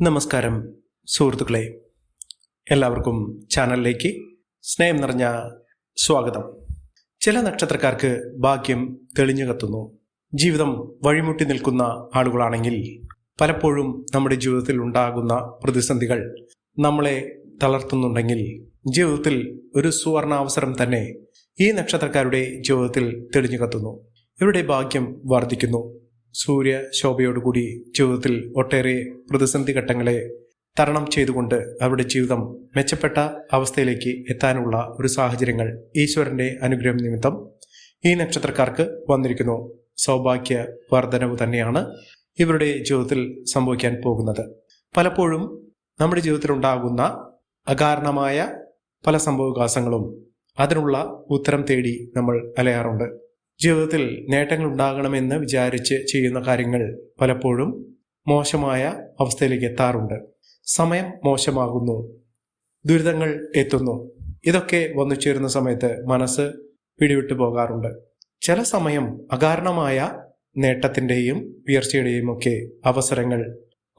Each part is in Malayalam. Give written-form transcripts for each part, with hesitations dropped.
നമസ്കാരം സുഹൃത്തുക്കളെ, എല്ലാവർക്കും ചാനലിലേക്ക് സ്നേഹം നിറഞ്ഞ സ്വാഗതം. ചില നക്ഷത്രക്കാർക്ക് ഭാഗ്യം തെളിഞ്ഞു കത്തുന്നു. ജീവിതം വഴിമുട്ടി നിൽക്കുന്ന ആളുകളാണെങ്കിൽ പലപ്പോഴും നമ്മുടെ ജീവിതത്തിൽ ഉണ്ടാകുന്ന പ്രതിസന്ധികൾ നമ്മളെ തളർത്തുന്നുണ്ടെങ്കിൽ ജീവിതത്തിൽ ഒരു സുവർണാവസരം തന്നെ ഈ നക്ഷത്രക്കാരുടെ ജീവിതത്തിൽ തെളിഞ്ഞു കത്തുന്നു. ഇവരുടെ ഭാഗ്യം വർദ്ധിക്കുന്നു. സൂര്യ ശോഭയോടുകൂടി ജീവിതത്തിൽ ഒട്ടേറെ പ്രതിസന്ധി ഘട്ടങ്ങളെ തരണം ചെയ്തുകൊണ്ട് അവരുടെ ജീവിതം മെച്ചപ്പെട്ട അവസ്ഥയിലേക്ക് എത്താനുള്ള ഒരു സാഹചര്യങ്ങൾ ഈശ്വരന്റെ അനുഗ്രഹം നിമിത്തം ഈ നക്ഷത്രക്കാർക്ക് വന്നിരിക്കുന്നു. സൗഭാഗ്യ വർധനവ് തന്നെയാണ് ഇവരുടെ ജീവിതത്തിൽ സംഭവിക്കാൻ പോകുന്നത്. പലപ്പോഴും നമ്മുടെ ജീവിതത്തിൽ ഉണ്ടാകുന്ന അകാരണമായ പല സംഭവവികാസങ്ങളും അതിനുള്ള ഉത്തരം തേടി നമ്മൾ അലയാറുണ്ട്. ജീവിതത്തിൽ നേട്ടങ്ങൾ ഉണ്ടാകണമെന്ന് വിചാരിച്ച് ചെയ്യുന്ന കാര്യങ്ങൾ പലപ്പോഴും മോശമായ അവസ്ഥയിലേക്ക് എത്താറുണ്ട്. സമയം മോശമാകുന്നു, ദുരിതങ്ങൾ എത്തുന്നു. ഇതൊക്കെ വന്നു ചേരുന്ന സമയത്ത് മനസ്സ് പിടിവിട്ടു പോകാറുണ്ട്. ചില സമയം അകാരണമായ നേട്ടത്തിൻ്റെയും ഉയർച്ചയുടെയും ഒക്കെ അവസരങ്ങൾ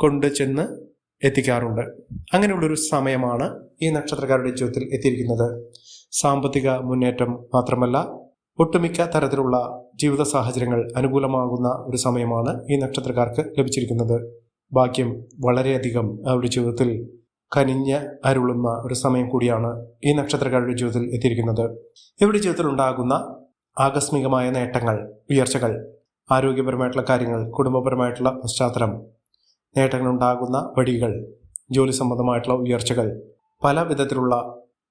കൊണ്ടു ചെന്ന് എത്തിക്കാറുണ്ട്. അങ്ങനെയുള്ളൊരു സമയമാണ് ഈ നക്ഷത്രക്കാരുടെ ജീവിതത്തിൽ എത്തിയിരിക്കുന്നത്. സാമ്പത്തിക മുന്നേറ്റം മാത്രമല്ല, ഒട്ടുമിക്ക തരത്തിലുള്ള ജീവിത സാഹചര്യങ്ങൾ അനുകൂലമാകുന്ന ഒരു സമയമാണ് ഈ നക്ഷത്രക്കാർക്ക് ലഭിച്ചിരിക്കുന്നത്. ഭാഗ്യം വളരെയധികം അവരുടെ ജീവിതത്തിൽ കനിഞ്ഞ് അരുളുന്ന ഒരു സമയം കൂടിയാണ് ഈ നക്ഷത്രക്കാരുടെ ജീവിതത്തിൽ എത്തിയിരിക്കുന്നത്. ഇവരുടെ ജീവിതത്തിൽ ഉണ്ടാകുന്ന ആകസ്മികമായ നേട്ടങ്ങൾ, ഉയർച്ചകൾ, ആരോഗ്യപരമായിട്ടുള്ള കാര്യങ്ങൾ, കുടുംബപരമായിട്ടുള്ള പശ്ചാത്തലം, നേട്ടങ്ങളുണ്ടാകുന്ന വഴികൾ, ജോലി സംബന്ധമായിട്ടുള്ള ഉയർച്ചകൾ, പല വിധത്തിലുള്ള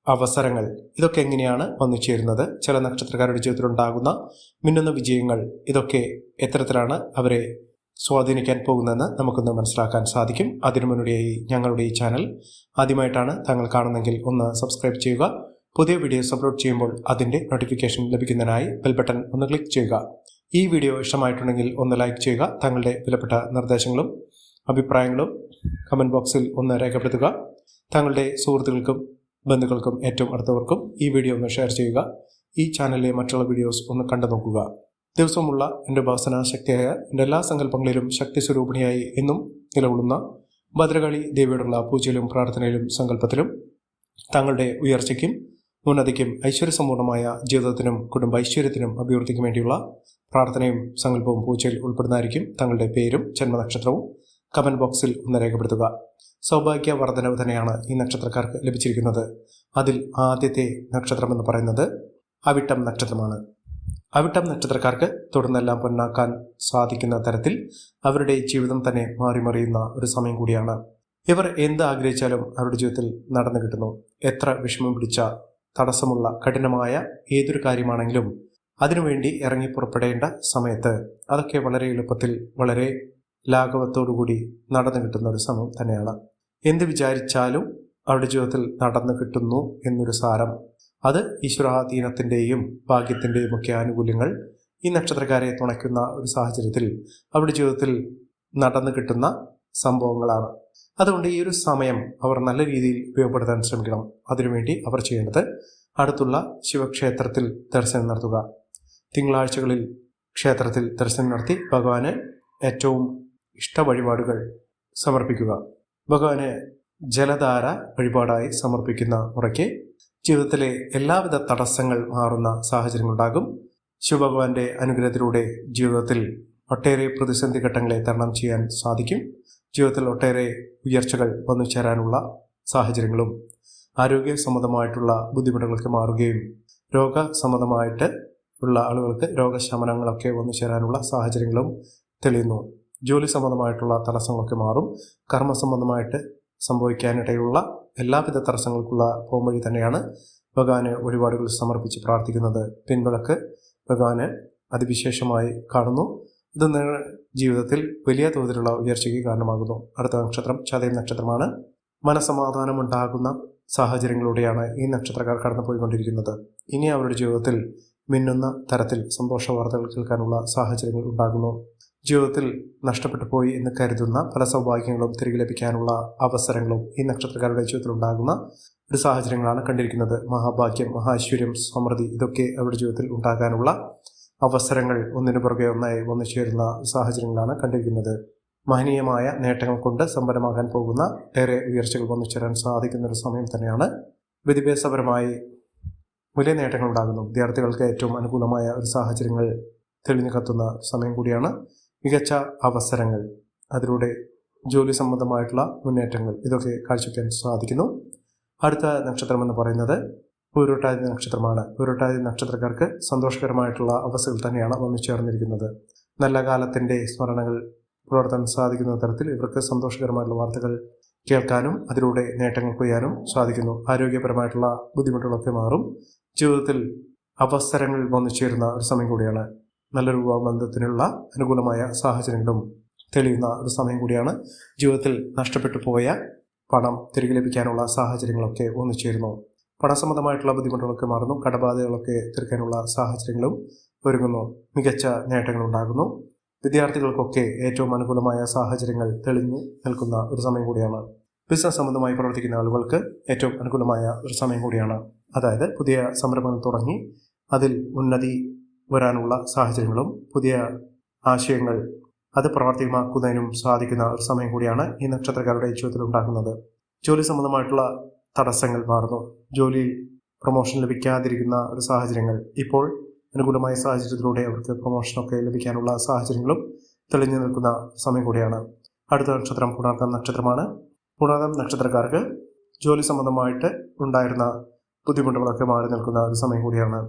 അവസരങ്ങൾ, ഇതൊക്കെ എങ്ങനെയാണ് വന്നു ചേരുന്നത്? ചില നക്ഷത്രക്കാരുടെ ജീവിതത്തിൽ ഉണ്ടാകുന്ന മിന്നുന്ന വിജയങ്ങൾ, ഇതൊക്കെ എത്തരത്തിലാണ് അവരെ സ്വാധീനിക്കാൻ പോകുന്നതെന്ന് നമുക്കൊന്ന് മനസ്സിലാക്കാൻ സാധിക്കും. അതിനു മുന്നോടിയായി ഞങ്ങളുടെ ഈ ചാനൽ ആദ്യമായിട്ടാണ് താങ്കൾ കാണുന്നെങ്കിൽ ഒന്ന് സബ്സ്ക്രൈബ് ചെയ്യുക. പുതിയ വീഡിയോസ് അപ്ലോഡ് ചെയ്യുമ്പോൾ അതിൻ്റെ നോട്ടിഫിക്കേഷൻ ലഭിക്കുന്നതിനായി ബെൽ ബട്ടൺ ഒന്ന് ക്ലിക്ക് ചെയ്യുക. ഈ വീഡിയോ ഇഷ്ടമായിട്ടുണ്ടെങ്കിൽ ഒന്ന് ലൈക്ക് ചെയ്യുക. താങ്കളുടെ വിലപ്പെട്ട നിർദ്ദേശങ്ങളും അഭിപ്രായങ്ങളും കമൻറ്റ് ബോക്സിൽ ഒന്ന് രേഖപ്പെടുത്തുക. താങ്കളുടെ സുഹൃത്തുക്കൾക്കും ബന്ധുക്കൾക്കും ഏറ്റവും അടുത്തവർക്കും ഈ വീഡിയോ ഒന്ന് ഷെയർ ചെയ്യുക. ഈ ചാനലിലെ മറ്റുള്ള വീഡിയോസ് ഒന്ന് കണ്ടു നോക്കുക. ദിവസമുള്ള എൻ്റെ ഉപാസന ശക്തിയായ എൻ്റെ എല്ലാ സങ്കല്പങ്ങളിലും ശക്തി സ്വരൂപിണിയായി എന്നും നിലകൊള്ളുന്ന ഭദ്രകാളി ദേവിയോടുള്ള പൂജയിലും പ്രാർത്ഥനയിലും സങ്കല്പത്തിലും താങ്കളുടെ ഉയർച്ചയ്ക്കും ഉന്നതിക്കും ഐശ്വര്യസമ്പൂർണമായ ജീവിതത്തിനും കുടുംബ ഐശ്വര്യത്തിനും അഭിവൃദ്ധിക്കും വേണ്ടിയുള്ള പ്രാർത്ഥനയും സങ്കല്പവും പൂജയിൽ ഉൾപ്പെടുന്നതായിരിക്കും. താങ്കളുടെ പേരും ജന്മനക്ഷത്രവും കമൻറ്റ് ബോക്സിൽ ഒന്ന് രേഖപ്പെടുത്തുക. സൗഭാഗ്യ വർധനവ് തന്നെയാണ് ഈ നക്ഷത്രക്കാർക്ക് ലഭിച്ചിരിക്കുന്നത്. അതിൽ ആദ്യത്തെ നക്ഷത്രം എന്ന് പറയുന്നത് അവിട്ടം നക്ഷത്രമാണ്. അവിട്ടം നക്ഷത്രക്കാർക്ക് തുടർന്നെല്ലാം പൊന്നാക്കാൻ സാധിക്കുന്ന തരത്തിൽ അവരുടെ ജീവിതം തന്നെ മാറിമറിയുന്ന ഒരു സമയം കൂടിയാണ്. ഇവർ എന്ത് ആഗ്രഹിച്ചാലും അവരുടെ ജീവിതത്തിൽ നടന്നു കിട്ടുന്നു. എത്ര വിഷമം പിടിച്ച തടസ്സമുള്ള കഠിനമായ ഏതൊരു കാര്യമാണെങ്കിലും അതിനുവേണ്ടി ഇറങ്ങി പുറപ്പെടേണ്ട സമയത്ത് അതൊക്കെ വളരെ എളുപ്പത്തിൽ വളരെ ലാഘവത്തോടുകൂടി നടന്നു കിട്ടുന്ന ഒരു സമയം തന്നെയാണ്. എന്ത് വിചാരിച്ചാലും അവരുടെ ജീവിതത്തിൽ നടന്നു കിട്ടുന്നു എന്നൊരു സാരം. അത് ഈശ്വരാധീനത്തിൻ്റെയും ഭാഗ്യത്തിൻ്റെയും ഒക്കെ ആനുകൂല്യങ്ങൾ ഈ നക്ഷത്രക്കാരെ തുണയ്ക്കുന്ന ഒരു സാഹചര്യത്തിൽ അവരുടെ ജീവിതത്തിൽ നടന്നു കിട്ടുന്ന സംഭവങ്ങളാണ്. അതുകൊണ്ട് ഈ ഒരു സമയം അവർ നല്ല രീതിയിൽ ഉപയോഗപ്പെടുത്താൻ ശ്രമിക്കണം. അതിനുവേണ്ടി അവർ ചെയ്യേണ്ടത് അടുത്തുള്ള ശിവക്ഷേത്രത്തിൽ ദർശനം നടത്തുക. തിങ്കളാഴ്ചകളിൽ ക്ഷേത്രത്തിൽ ദർശനം നടത്തി ഭഗവാന് ഏറ്റവും ഇഷ്ട വഴിപാടുകൾ സമർപ്പിക്കുക. ഭഗവാന് ജലധാര വഴിപാടായി സമർപ്പിക്കുന്ന മുറയ്ക്ക് ജീവിതത്തിലെ എല്ലാവിധ തടസ്സങ്ങൾ മാറുന്ന സാഹചര്യങ്ങളുണ്ടാകും. ശിവഭഗവാന്റെ അനുഗ്രഹത്തിലൂടെ ജീവിതത്തിൽ ഒട്ടേറെ പ്രതിസന്ധി ഘട്ടങ്ങളെ തരണം ചെയ്യാൻ സാധിക്കും. ജീവിതത്തിൽ ഒട്ടേറെ ഉയർച്ചകൾ വന്നു ചേരാനുള്ള സാഹചര്യങ്ങളും ആരോഗ്യ സംബന്ധമായിട്ടുള്ള ബുദ്ധിമുട്ടുകൾക്ക് മാറുകയും രോഗസംബന്ധമായിട്ട് ഉള്ള ആളുകൾക്ക് രോഗശമനങ്ങളൊക്കെ വന്നു ചേരാനുള്ള സാഹചര്യങ്ങളും തെളിയുന്നു. ജോലി സംബന്ധമായിട്ടുള്ള തടസ്സങ്ങളൊക്കെ മാറും. കർമ്മസംബന്ധമായിട്ട് സംഭവിക്കാനിടയുള്ള എല്ലാവിധ തടസ്സങ്ങൾക്കുള്ള പോംവഴി തന്നെയാണ് ഭഗവാന് വഴിപാടുകൾ സമർപ്പിച്ച് പ്രാർത്ഥിക്കുന്നത്. പിൻവിളക്ക് ഭഗവാന് അതിവിശേഷമായി കാണുന്നു. ഇത് ജീവിതത്തിൽ വലിയ തോതിലുള്ള ഉയർച്ചയ്ക്ക് കാരണമാകുന്നു. അടുത്ത നക്ഷത്രം ചതയം നക്ഷത്രമാണ്. മനസമാധാനമുണ്ടാകുന്ന സാഹചര്യങ്ങളിലൂടെയാണ് ഈ നക്ഷത്രക്കാർ കടന്നു പോയിക്കൊണ്ടിരിക്കുന്നത്. ഇനി അവരുടെ ജീവിതത്തിൽ മിന്നുന്ന തരത്തിൽ സന്തോഷ വാർത്തകൾ കേൾക്കാനുള്ള സാഹചര്യങ്ങൾ ഉണ്ടാകുന്നു. ജീവിതത്തിൽ നഷ്ടപ്പെട്ടു പോയി എന്ന് കരുതുന്ന പല സൗഭാഗ്യങ്ങളും തിരികെ ലഭിക്കാനുള്ള അവസരങ്ങളും ഈ നക്ഷത്രക്കാരുടെ ജീവിതത്തിൽ ഉണ്ടാകുന്ന ഒരു സാഹചര്യങ്ങളാണ് കണ്ടിരിക്കുന്നത്. മഹാഭാഗ്യം, മഹാഐശ്വര്യം, സമൃദ്ധി, ഇതൊക്കെ അവരുടെ ജീവിതത്തിൽ ഉണ്ടാകാനുള്ള അവസരങ്ങൾ ഒന്നിനു പുറകെ ഒന്നായി വന്നു ചേരുന്ന സാഹചര്യങ്ങളാണ് കണ്ടിരിക്കുന്നത്. മഹനീയമായ നേട്ടങ്ങൾ കൊണ്ട് സമ്പന്നമാകാൻ പോകുന്ന ഏറെ ഉയർച്ചകൾ വന്നു ചേരാൻ സാധിക്കുന്ന ഒരു സമയം തന്നെയാണ്. വിദ്യാഭ്യാസപരമായി വലിയ നേട്ടങ്ങൾ ഉണ്ടാകുന്നു. വിദ്യാർത്ഥികൾക്ക് ഏറ്റവും അനുകൂലമായ ഒരു സാഹചര്യങ്ങൾ തെളിഞ്ഞു കത്തുന്ന സമയം കൂടിയാണ്. മികച്ച അവസരങ്ങൾ, അതിലൂടെ ജോലി സംബന്ധമായിട്ടുള്ള മുന്നേറ്റങ്ങൾ, ഇതൊക്കെ കാഴ്ചവെക്കാൻ സാധിക്കുന്നു. അടുത്ത നക്ഷത്രം എന്ന് പറയുന്നത് പൂരോട്ടാതി നക്ഷത്രമാണ്. പൂരോട്ടാതി നക്ഷത്രക്കാർക്ക് സന്തോഷകരമായിട്ടുള്ള അവസ്ഥകൾ തന്നെയാണ് വന്നു ചേർന്നിരിക്കുന്നത്. നല്ല കാലത്തിൻ്റെ സ്മരണകൾ പുലർത്താൻ സാധിക്കുന്ന തരത്തിൽ ഇവർക്ക് സന്തോഷകരമായിട്ടുള്ള വാർത്തകൾ കേൾക്കാനും അതിലൂടെ നേട്ടങ്ങൾ കൊയ്യാനും സാധിക്കുന്നു. ആരോഗ്യപരമായിട്ടുള്ള ബുദ്ധിമുട്ടുകളൊക്കെ മാറും. ജീവിതത്തിൽ അവസരങ്ങൾ വന്നു ചേരുന്ന ഒരു സമയം കൂടിയാണ്. നല്ലൊരു ബന്ധത്തിനുള്ള അനുകൂലമായ സാഹചര്യങ്ങളും തെളിയുന്ന ഒരു സമയം കൂടിയാണ്. ജീവിതത്തിൽ നഷ്ടപ്പെട്ടു പോയ പണം തിരികെ ലഭിക്കാനുള്ള സാഹചര്യങ്ങളൊക്കെ വന്നു ചേരുന്നു. പണസംബന്ധമായിട്ടുള്ള ബുദ്ധിമുട്ടുകളൊക്കെ മാറുന്നു. കടബാധകളൊക്കെ തീർക്കാനുള്ള സാഹചര്യങ്ങളും ഒരുങ്ങുന്നു. മികച്ച നേട്ടങ്ങൾ ഉണ്ടാകുന്നു. വിദ്യാർത്ഥികൾക്കൊക്കെ ഏറ്റവും അനുകൂലമായ സാഹചര്യങ്ങൾ തെളിഞ്ഞു നിൽക്കുന്ന ഒരു സമയം കൂടിയാണ്. ബിസിനസ് സംബന്ധമായി പ്രവർത്തിക്കുന്ന ആളുകൾക്ക് ഏറ്റവും അനുകൂലമായ ഒരു സമയം കൂടിയാണ്. അതായത് പുതിയ സംരംഭങ്ങൾ തുടങ്ങി അതിൽ ഉന്നതി വരാനുള്ള സാഹചര്യങ്ങളും പുതിയ ആശയങ്ങൾ അത് പ്രാവർത്തികമാക്കുന്നതിനും സാധിക്കുന്ന ഒരു സമയം കൂടിയാണ് ഈ നക്ഷത്രക്കാരുടെ ജീവിതത്തിൽ ഉണ്ടാകുന്നത്. ജോലി സംബന്ധമായിട്ടുള്ള തടസ്സങ്ങൾ മാറുന്നു. ജോലിയിൽ പ്രൊമോഷൻ ലഭിക്കാതിരിക്കുന്ന ഒരു സാഹചര്യങ്ങൾ ഇപ്പോൾ അനുകൂലമായ സാഹചര്യത്തിലൂടെ അവർക്ക് പ്രൊമോഷനൊക്കെ ലഭിക്കാനുള്ള സാഹചര്യങ്ങളും തെളിഞ്ഞു നിൽക്കുന്ന സമയം കൂടിയാണ്. അടുത്ത നക്ഷത്രം പുണർദം നക്ഷത്രമാണ്. പുണർദം നക്ഷത്രക്കാർക്ക് ജോലി സംബന്ധമായിട്ട് ഉണ്ടായിരുന്ന ബുദ്ധിമുട്ടുകളൊക്കെ മാറി നിൽക്കുന്ന ഒരു സമയം കൂടിയാണ്.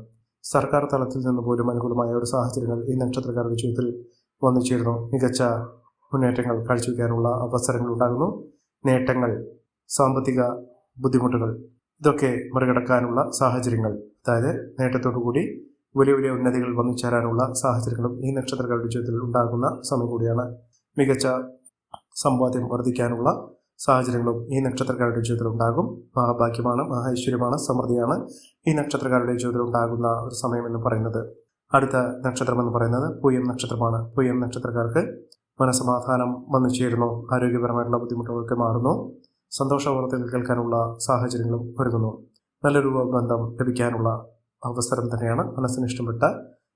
സർക്കാർ തലത്തിൽ നിന്ന് പോലും അനുകൂലമായ ഒരു സാഹചര്യങ്ങൾ ഈ നക്ഷത്രക്കാരുടെ ജീവിതത്തിൽ വന്നു ചേരുന്നു. മികച്ച മുന്നേറ്റങ്ങൾ കാഴ്ചവെക്കാനുള്ള അവസരങ്ങൾ ഉണ്ടാകുന്നു. നേട്ടങ്ങൾ, സാമ്പത്തിക ബുദ്ധിമുട്ടുകൾ, ഇതൊക്കെ മറികടക്കാനുള്ള സാഹചര്യങ്ങൾ, അതായത് നേട്ടത്തോടുകൂടി വലിയ വലിയ ഉന്നതികൾ വന്നു ചേരാനുള്ള സാഹചര്യങ്ങളും ഈ നക്ഷത്രക്കാരുടെ ജീവിതത്തിൽ ഉണ്ടാകുന്ന സമയം കൂടിയാണ്. മികച്ച സമ്പാദ്യം വർദ്ധിക്കാനുള്ള സാഹചര്യങ്ങളും ഈ നക്ഷത്രക്കാരുടെ ജീവിതത്തിൽ ഉണ്ടാകും. മഹാഭാഗ്യമാണ്, മഹാഐശ്വര്യമാണ്, സമൃദ്ധിയാണ് ഈ നക്ഷത്രക്കാരുടെ ജീവിതത്തിൽ ഉണ്ടാകുന്ന ഒരു സമയം എന്ന് പറയുന്നത്. അടുത്ത നക്ഷത്രം എന്ന് പറയുന്നത് പൂയം നക്ഷത്രമാണ്. പൂയം നക്ഷത്രക്കാർക്ക് മനസ്സമാധാനം വന്നു ചേരുന്നു. ആരോഗ്യപരമായിട്ടുള്ള ബുദ്ധിമുട്ടുകളൊക്കെ മാറുന്നു. സന്തോഷ വാർത്തകൾ കേൾക്കാനുള്ള സാഹചര്യങ്ങളും ഒരുങ്ങുന്നു. നല്ലൊരു ബന്ധം ലഭിക്കാനുള്ള അവസരം തന്നെയാണ്. മനസ്സിന് ഇഷ്ടപ്പെട്ട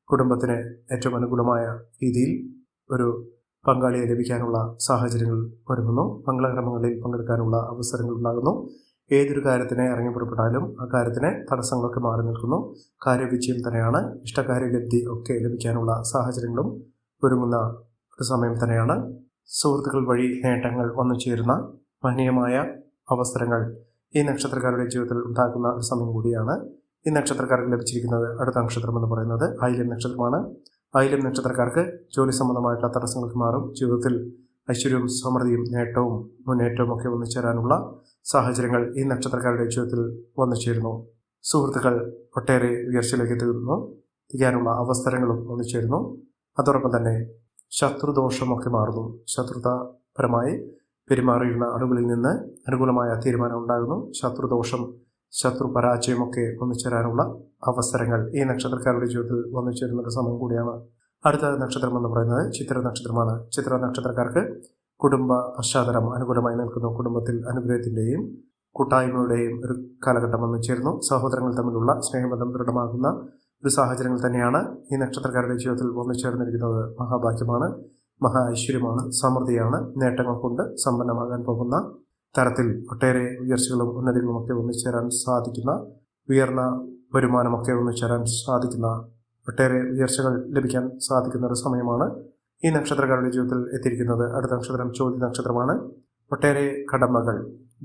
കുടുംബത്തിന് ഏറ്റവും അനുകൂലമായ രീതിയിൽ ഒരു പങ്കാളിയെ ലഭിക്കാനുള്ള സാഹചര്യങ്ങൾ ഒരുങ്ങുന്നു. മംഗളകർമ്മങ്ങളിൽ പങ്കെടുക്കാനുള്ള അവസരങ്ങൾ ഉണ്ടാകുന്നു. ഏതൊരു കാര്യത്തിനെ ഇറങ്ങി പുറപ്പെട്ടാലും ആ കാര്യത്തിന് തടസ്സങ്ങളൊക്കെ മാറി നിൽക്കുന്നു. കാര്യവിജയം തന്നെയാണ്. ഇഷ്ടകാര്യലബ്ധി ഒക്കെ ലഭിക്കാനുള്ള സാഹചര്യങ്ങളും ഒരുങ്ങുന്ന ഒരു സമയം തന്നെയാണ്. സുഹൃത്തുക്കൾ വഴി നേട്ടങ്ങൾ വന്നു ചേരുന്ന മഹനീയമായ അവസരങ്ങൾ ഈ നക്ഷത്രക്കാരുടെ ജീവിതത്തിൽ ഉണ്ടാക്കുന്ന ഒരു സമയം കൂടിയാണ്. ഈ നക്ഷത്രക്കാർക്ക് ലഭിച്ചിരിക്കുന്നത് അടുത്ത നക്ഷത്രം എന്ന് പറയുന്നത് ആയില്യം നക്ഷത്രമാണ്. ആയില്യം നക്ഷത്രക്കാർക്ക് ജോലി സംബന്ധമായിട്ടുള്ള തടസ്സങ്ങൾക്ക് മാറും. ജീവിതത്തിൽ ഐശ്വര്യവും സമൃദ്ധിയും നേട്ടവും മുന്നേറ്റവും ഒക്കെ വന്നു ചേരാനുള്ള സാഹചര്യങ്ങൾ ഈ നക്ഷത്രക്കാരുടെ ജീവിതത്തിൽ വന്നു ചേരുന്നു. സുഹൃത്തുക്കൾ ഒട്ടേറെ ഉയർച്ചയിലേക്ക് എത്തിക്കാനുള്ള അവസരങ്ങളും വന്നു ചേരുന്നു. അതോടൊപ്പം തന്നെ ശത്രുദോഷമൊക്കെ മാറുന്നു. ശത്രുതാപരമായി പെരുമാറിയിരുന്ന ആളുകളിൽ നിന്ന് അനുകൂലമായ തീരുമാനം ഉണ്ടാകുന്നു. ശത്രുദോഷം, ശത്രു പരാജയമൊക്കെ വന്നു ചേരാനുള്ള അവസരങ്ങൾ ഈ നക്ഷത്രക്കാരുടെ ജീവിതത്തിൽ വന്നു ചേരുന്ന ഒരു സമയം കൂടിയാണ്. അടുത്ത നക്ഷത്രം എന്ന് പറയുന്നത് ചിത്ര നക്ഷത്രമാണ്. ചിത്ര നക്ഷത്രക്കാർക്ക് കുടുംബ പശ്ചാത്തലം അനുകൂലമായി നിൽക്കുന്നു. കുടുംബത്തിൽ അനുഗ്രഹത്തിൻ്റെയും കൂട്ടായ്മയുടെയും ഒരു കാലഘട്ടം വന്നു ചേരുന്നു. സഹോദരങ്ങൾ തമ്മിലുള്ള സ്നേഹബന്ധം ദൃഢമാകുന്ന ഒരു സാഹചര്യങ്ങൾ തന്നെയാണ് ഈ നക്ഷത്രക്കാരുടെ ജീവിതത്തിൽ വന്നു ചേർന്നിരിക്കുന്നത്. മഹാഭാഗ്യമാണ്, മഹാ ഐശ്വര്യമാണ്, സമൃദ്ധിയാണ്. നേട്ടങ്ങൾ കൊണ്ട് സമ്പന്നമാകാൻ പോകുന്ന തരത്തിൽ ഒട്ടേറെ ഉയർച്ചകളും ഉന്നതികളും ഒക്കെ വന്നു ചേരാൻ സാധിക്കുന്ന, ഉയർന്ന വരുമാനമൊക്കെ വന്നു ചേരാൻ സാധിക്കുന്ന, ഒട്ടേറെ ഉയർച്ചകൾ ലഭിക്കാൻ സാധിക്കുന്ന ഒരു സമയമാണ് ഈ നക്ഷത്രക്കാരുടെ ജീവിതത്തിൽ എത്തിയിരിക്കുന്നത്. അടുത്ത നക്ഷത്രം ചോദ്യ നക്ഷത്രമാണ്. ഒട്ടേറെ കടമകൾ,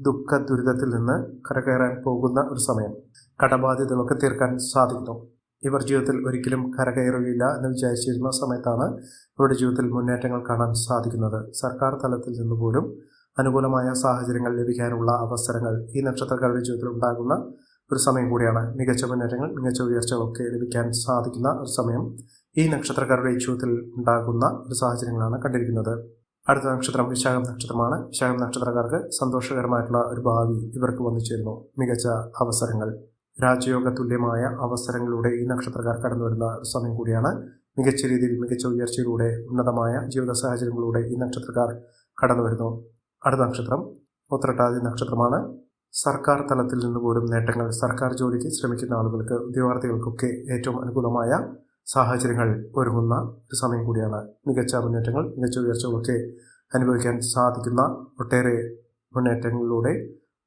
ദുഃഖ ദുരിതത്തിൽ നിന്ന് കരകയറാൻ പോകുന്ന ഒരു സമയം. കടബാധ്യതകളൊക്കെ തീർക്കാൻ സാധിക്കുന്നു. ഇവർ ജീവിതത്തിൽ ഒരിക്കലും കരകയറുകയില്ല എന്ന് വിചാരിച്ചിരുന്ന സമയത്താണ് ഇവരുടെ ജീവിതത്തിൽ മുന്നേറ്റങ്ങൾ കാണാൻ സാധിക്കുന്നത്. സർക്കാർ തലത്തിൽ നിന്ന് പോലും അനുകൂലമായ സാഹചര്യങ്ങൾ ലഭിക്കാനുള്ള അവസരങ്ങൾ ഈ നക്ഷത്രക്കാരുടെ ജീവിതത്തിൽ ഉണ്ടാകുന്ന ഒരു സമയം കൂടിയാണ്. മികച്ച മുന്നേറ്റങ്ങൾ, മികച്ച ഉയർച്ചകളൊക്കെ ലഭിക്കാൻ സാധിക്കുന്ന ഒരു സമയം ഈ നക്ഷത്രക്കാരുടെ ജീവിതത്തിൽ ഉണ്ടാകുന്ന ഒരു സാഹചര്യങ്ങളാണ് കണ്ടിരിക്കുന്നത്. അടുത്ത നക്ഷത്രം വിശാഖം നക്ഷത്രമാണ്. വിശാഖം നക്ഷത്രക്കാർക്ക് സന്തോഷകരമായിട്ടുള്ള ഒരു ഭാവി ഇവർക്ക് വന്നു ചേരുന്നു. മികച്ച അവസരങ്ങൾ, രാജയോഗ തുല്യമായ അവസരങ്ങളിലൂടെ ഈ നക്ഷത്രക്കാർ കടന്നു വരുന്ന ഒരു സമയം കൂടിയാണ്. മികച്ച രീതിയിൽ മികച്ച ഉയർച്ചയിലൂടെ ഉന്നതമായ ജീവിത സാഹചര്യങ്ങളിലൂടെ ഈ നക്ഷത്രക്കാർ കടന്നു വരുന്നു. അടുത്ത നക്ഷത്രം ഉത്രട്ടാതി നക്ഷത്രമാണ്. സർക്കാർ തലത്തിൽ നിന്ന് പോലും നേട്ടങ്ങൾ, സർക്കാർ ജോലിക്ക് ശ്രമിക്കുന്ന ആളുകൾക്ക്, ഉദ്യോഗാർത്ഥികൾക്കൊക്കെ ഏറ്റവും അനുകൂലമായ സാഹചര്യങ്ങൾ ഒരുങ്ങുന്ന ഒരു സമയം കൂടിയാണ്. മികച്ച മുന്നേറ്റങ്ങൾ, മികച്ച ഉയർച്ചകളൊക്കെ അനുഭവിക്കാൻ സാധിക്കുന്ന ഒട്ടേറെ മുന്നേറ്റങ്ങളിലൂടെ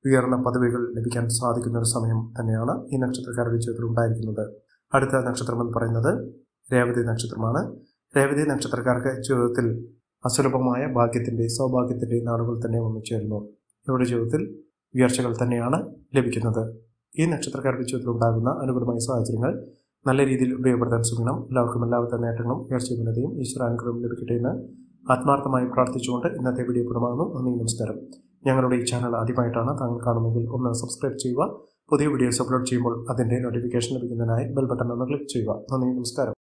ഉയർന്ന പദവികൾ ലഭിക്കാൻ സാധിക്കുന്ന ഒരു സമയം തന്നെയാണ് ഈ നക്ഷത്രക്കാരുടെ ജീവിതത്തിൽ ഉണ്ടായിരിക്കുന്നത്. അടുത്ത നക്ഷത്രം എന്ന് പറയുന്നത് രേവതി നക്ഷത്രമാണ്. രേവതി നക്ഷത്രക്കാർക്ക് ജീവിതത്തിൽ അസുലഭമായ ഭാഗ്യത്തിൻ്റെ സൗഭാഗ്യത്തിൻ്റെ നാളുകൾ തന്നെ ഒന്നിച്ചേരുന്നു. ഇവരുടെ ജീവിതത്തിൽ ഉയർച്ചകൾ തന്നെയാണ് ലഭിക്കുന്നത്. ഈ നക്ഷത്രക്കാരുടെ ജീവിതത്തിൽ ഉണ്ടാകുന്ന അനുകൂലമായ സാഹചര്യങ്ങൾ നല്ല രീതിയിൽ ഉപയോഗപ്പെടുത്താൻ ശ്രമിക്കണം. എല്ലാവർക്കും എല്ലാവിധ നേട്ടങ്ങളും ഉയർച്ചയും ഉന്നതിയും ഈശ്വരാനുഗ്രഹം ലഭിക്കട്ടെ എന്ന് ആത്മാർത്ഥമായി പ്രാർത്ഥിച്ചുകൊണ്ട് ഇന്നത്തെ വീഡിയോ പൂർണ്ണമാകുന്നു. നന്ദി, നമസ്കാരം. ഞങ്ങളുടെ ഈ ചാനൽ ആദ്യമായിട്ടാണ് താങ്കൾ കാണുമെങ്കിൽ ഒന്ന് സബ്സ്ക്രൈബ് ചെയ്യുക. പുതിയ വീഡിയോസ് അപ്ലോഡ് ചെയ്യുമ്പോൾ അതിൻ്റെ നോട്ടിഫിക്കേഷൻ ലഭിക്കുന്നതിനായി ബെൽ ബട്ടൺ ഒന്ന് ക്ലിക്ക് ചെയ്യുക. നന്ദി, നമസ്കാരം.